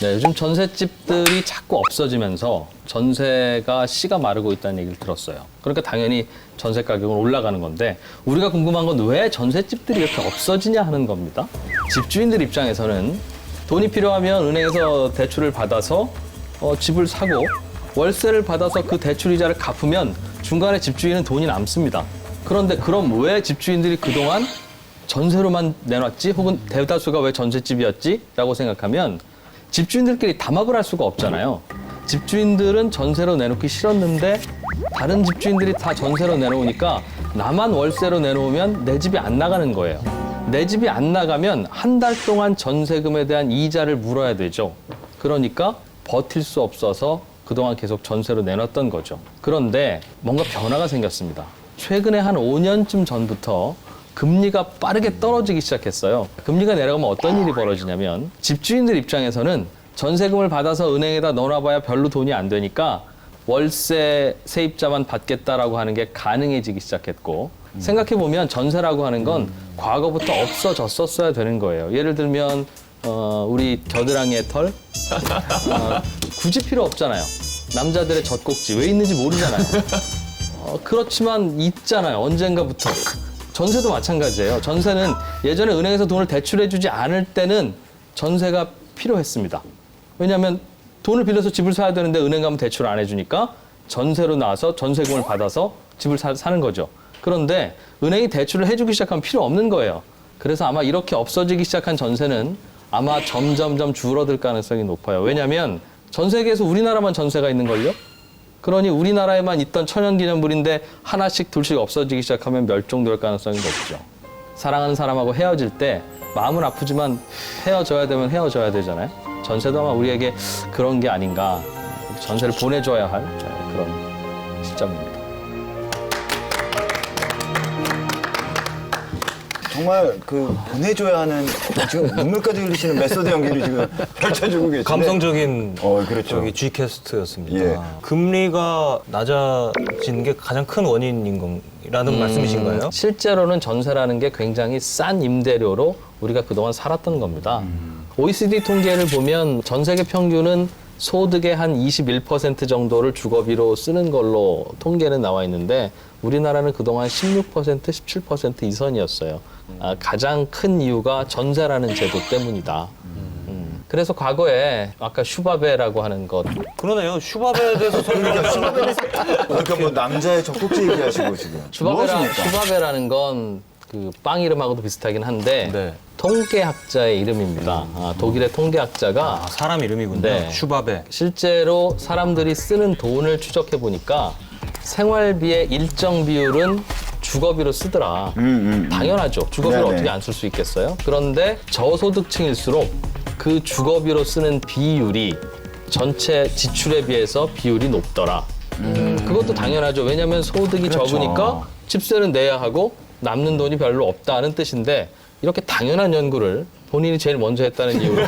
네, 요즘 전셋집들이 자꾸 없어지면서 전세가 씨가 마르고 있다는 얘기를 들었어요. 그러니까 당연히 전세 가격은 올라가는 건데 우리가 궁금한 건 왜 전셋집들이 이렇게 없어지냐 하는 겁니다. 집주인들 입장에서는 돈이 필요하면 은행에서 대출을 받아서 집을 사고 월세를 받아서 그 대출 이자를 갚으면 중간에 집주인은 돈이 남습니다. 그런데 그럼 왜 집주인들이 그동안 전세로만 내놨지? 혹은 대다수가 왜 전셋집이었지? 라고 생각하면 집주인들끼리 담합을 할 수가 없잖아요. 집주인들은 전세로 내놓기 싫었는데 다른 집주인들이 다 전세로 내놓으니까 나만 월세로 내놓으면 내 집이 안 나가는 거예요. 내 집이 안 나가면 한 달 동안 전세금에 대한 이자를 물어야 되죠. 그러니까 버틸 수 없어서 그동안 계속 전세로 내놨던 거죠. 그런데 뭔가 변화가 생겼습니다. 최근에 한 5년쯤 전부터 금리가 빠르게 떨어지기 시작했어요. 금리가 내려가면 어떤 일이 벌어지냐면 집주인들 입장에서는 전세금을 받아서 은행에다 넣어놔봐야 별로 돈이 안 되니까 월세 세입자만 받겠다라고 하는 게 가능해지기 시작했고 생각해보면 전세라고 하는 건 과거부터 없어졌었어야 되는 거예요. 예를 들면 우리 겨드랑이의 털 굳이 필요 없잖아요. 남자들의 젖꼭지 왜 있는지 모르잖아요. 그렇지만 있잖아요. 언젠가부터. 전세도 마찬가지예요. 전세는 예전에 은행에서 돈을 대출해주지 않을 때는 전세가 필요했습니다. 왜냐하면 돈을 빌려서 집을 사야 되는데 은행 가면 대출 안 해주니까 전세로 나와서 전세금을 받아서 집을 사는 거죠. 그런데 은행이 대출을 해주기 시작하면 필요 없는 거예요. 그래서 아마 이렇게 없어지기 시작한 전세는 아마 점점점 줄어들 가능성이 높아요. 왜냐하면 전 세계에서 우리나라만 전세가 있는걸요? 그러니 우리나라에만 있던 천연기념물인데 하나씩 둘씩 없어지기 시작하면 멸종될 가능성이 높죠. 사랑하는 사람하고 헤어질 때 마음은 아프지만 헤어져야 되면 헤어져야 되잖아요. 전세도 아마 우리에게 그런 게 아닌가. 전세를 보내줘야 할 그런 시점입니다. 정말 그 보내줘야 하는 지금 눈물까지 흘리시는 메소드 연기를 지금 펼쳐주고 계시네. 감성적인 그렇죠. 저기 G캐스트였습니다. 예. 금리가 낮아진 게 가장 큰 원인인 거라는 말씀이신가요? 실제로는 전세라는 게 굉장히 싼 임대료로 우리가 그동안 살았던 겁니다. OECD 통계를 보면 전 세계 평균은 소득의 한 21% 정도를 주거비로 쓰는 걸로 통계는 나와 있는데 우리나라는 그동안 16%, 17% 이선이었어요. 가장 큰 이유가 전세라는 제도 때문이다. 그래서 과거에 아까 슈바베라고 하는 것 그러네요. 슈바베에 대해서 설명하시면 그러니까 뭐 남자의 젖꼭지 얘기하시고 지금. 슈바베라는 건 그 빵 이름하고도 비슷하긴 한데 네. 통계학자의 이름입니다. 독일의 통계학자가 사람 이름이군요. 네. 슈바베. 실제로 사람들이 쓰는 돈을 추적해 보니까 생활비의 일정 비율은 주거비로 쓰더라. 당연하죠. 주거비를 네네. 어떻게 안 쓸 수 있겠어요? 그런데 저소득층일수록 그 주거비로 쓰는 비율이 전체 지출에 비해서 비율이 높더라. 그것도 당연하죠. 왜냐하면 소득이 그렇죠. 적으니까 집세는 내야 하고 남는 돈이 별로 없다는 뜻인데 이렇게 당연한 연구를 본인이 제일 먼저 했다는 이유로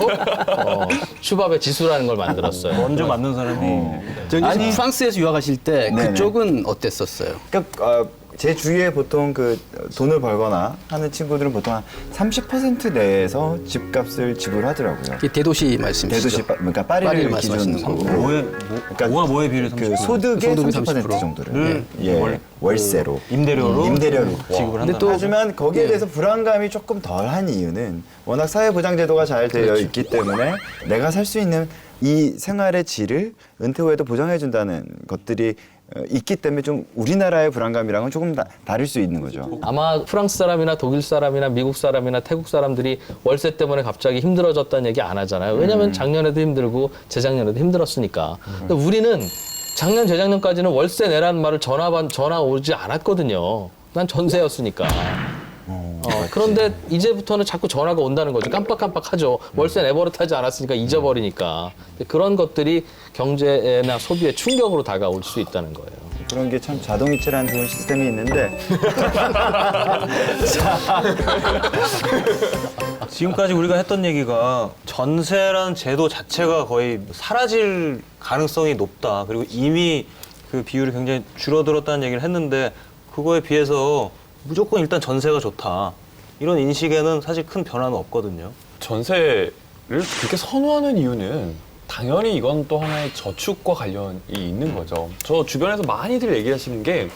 슈바베 지수라는 걸 만들었어요. 먼저 맞는 사람이. 아니 프랑스에서 유학하실 때 네네. 그쪽은 어땠었어요? 그러니까 제 주위에 보통 그 돈을 벌거나 하는 친구들은 보통 한 30% 내에서 집값을 지불하더라고요. 이게 대도시 말씀이시죠? 대도시 그러니까 파리를 파리를 말씀하시는 기준으로 거고. 뭐와 뭐의 비율이 그 30%? 소득의 소득의 30% 30% 정도를 월세로 임대료로 임대료로 지급을 한다. 또- 하지만 거기에 예. 대해서 불안감이 조금 덜한 이유는 워낙 사회보장제도가 잘 되어 있기 때문에 내가 살 수 있는 이 생활의 질을 은퇴 후에도 보장해준다는 것들이 있기 때문에 좀 우리나라의 불안감이랑은 조금 다를 수 있는 거죠. 아마 프랑스 사람이나 독일 사람이나 미국 사람이나 태국 사람들이 월세 때문에 갑자기 힘들어졌다는 얘기 안 하잖아요. 왜냐하면 작년에도 힘들고 재작년에도 힘들었으니까. 근데 우리는 작년, 재작년까지는 월세 내라는 말을 전화 오지 않았거든요. 난 전세였으니까. 그런데 이제부터는 자꾸 전화가 온다는 거죠. 깜빡깜빡하죠. 월세 내버릇하지 않았으니까 잊어버리니까. 그런 것들이 경제나 소비에 충격으로 다가올 수 있다는 거예요. 그런 게 참 자동이체라는 좋은 시스템이 있는데 지금까지 우리가 했던 얘기가 전세라는 제도 자체가 거의 사라질 가능성이 높다. 그리고 이미 그 비율이 굉장히 줄어들었다는 얘기를 했는데 그거에 비해서 무조건 일단 전세가 좋다. 이런 인식에는 사실 큰 변화는 없거든요. 전세 그렇게 선호하는 이유는 당연히 이건 또 하나의 저축과 관련이 있는 거죠. 저 주변에서 많이들 얘기하시는 게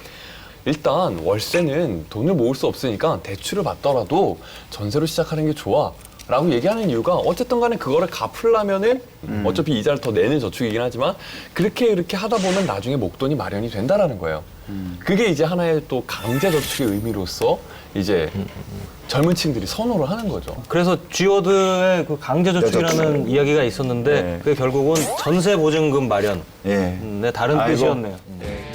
일단 월세는 돈을 모을 수 없으니까 대출을 받더라도 전세로 시작하는 게 좋아. 라고 얘기하는 이유가 어쨌든 간에 그거를 갚으려면은 어차피 이자를 더 내는 저축이긴 하지만 그렇게 하다 보면 나중에 목돈이 마련이 된다라는 거예요. 그게 이제 하나의 또 강제 저축의 의미로서 이제 젊은 층들이 선호를 하는 거죠. 그래서 G워드의 그 강제저축이라는 이야기가 있었는데 네. 그게 결국은 전세 보증금 마련의 예. 다른 아이고. 뜻이었네요. 예.